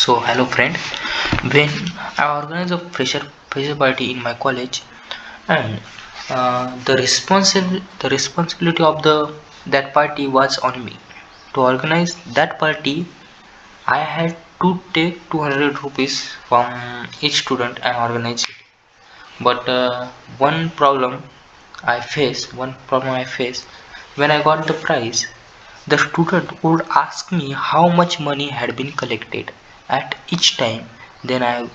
So hello friend, when I organized a fresher party in my college, and the responsibility of the that party was on me. To organize that party, I had to take 200 rupees from each student and organize it. But one problem I faced when I got the prize, the student would ask me how much money had been collected at each time. Then I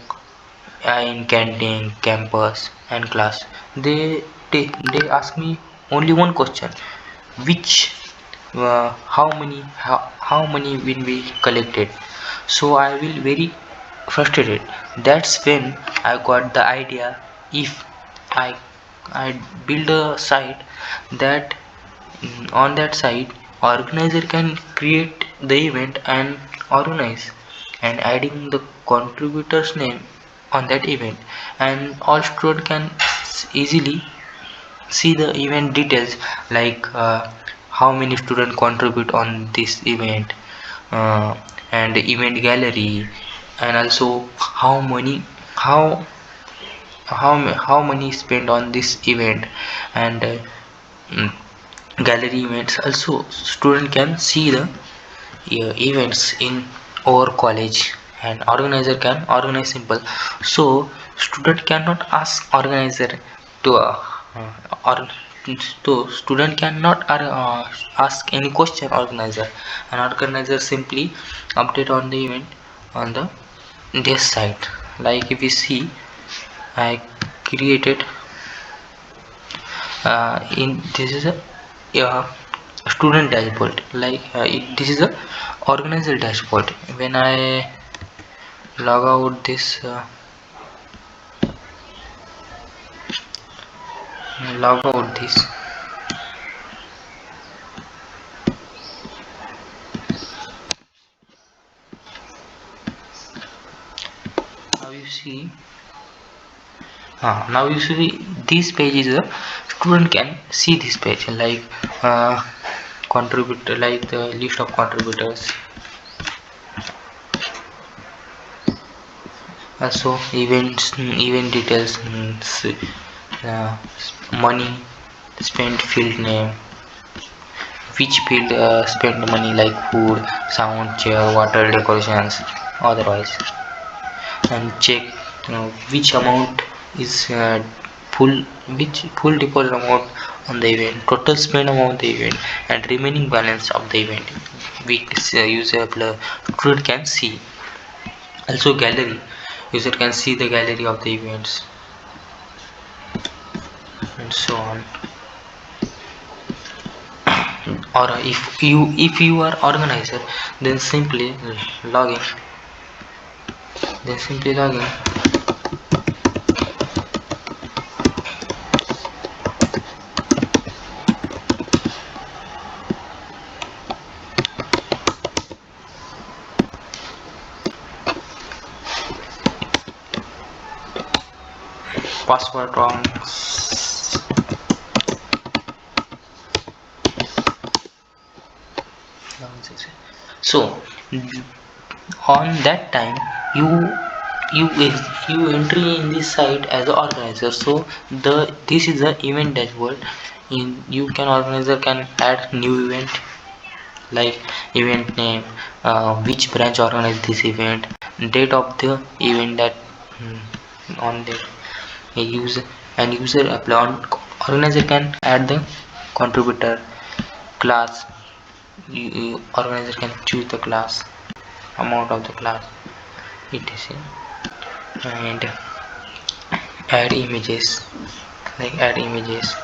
in canteen, campus, and class. They ask me only one question, which how many will be collected. So I will very frustrated. That's when I got the idea. If I I build a site that on that site organizer can create the event and organize and adding the contributor's name on that event, and all student can easily see the event details, like how many students contribute on this event, uh, and event gallery, and also how how money spent on this event, and mm, gallery events. Also student can see the events in our college, and organizer can organize simple. So student cannot ask organizer to or so student cannot ask any question organizer, and organizer simply update on the event on the this site. Like if you see, I created in this is a student dashboard, like this is a organizer dashboard. When I log out this log out this, now you see, now you see this page is a student can see this page, like contributor, like the list of contributors. Also event details, uh, money spent, field name, which field spent money, like food, sound, chair, water, decorations, otherwise. And check which amount is full which full deposit amount on the event, total spend amount the event, and remaining balance of the event, which user student can see. Also gallery, user can see the gallery of the events, and so on. Or if you are organizer, then simply log in then simply log in password wrong. So on that time, you you entry in this site as an organizer. So this is the event dashboard. In you can organizer can add new event, like event name, which branch organized this event, date of the event, that on the user, and user apply on. Organizer can add the contributor, class. Organizer can choose the class, amount of the class, etc, and add images, like add images,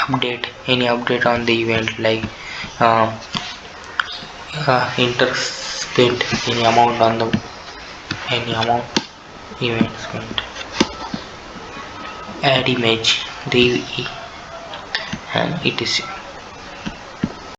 update any update on the event, like uh, enter spent any amount on the any amount event spent, add image, the and etc.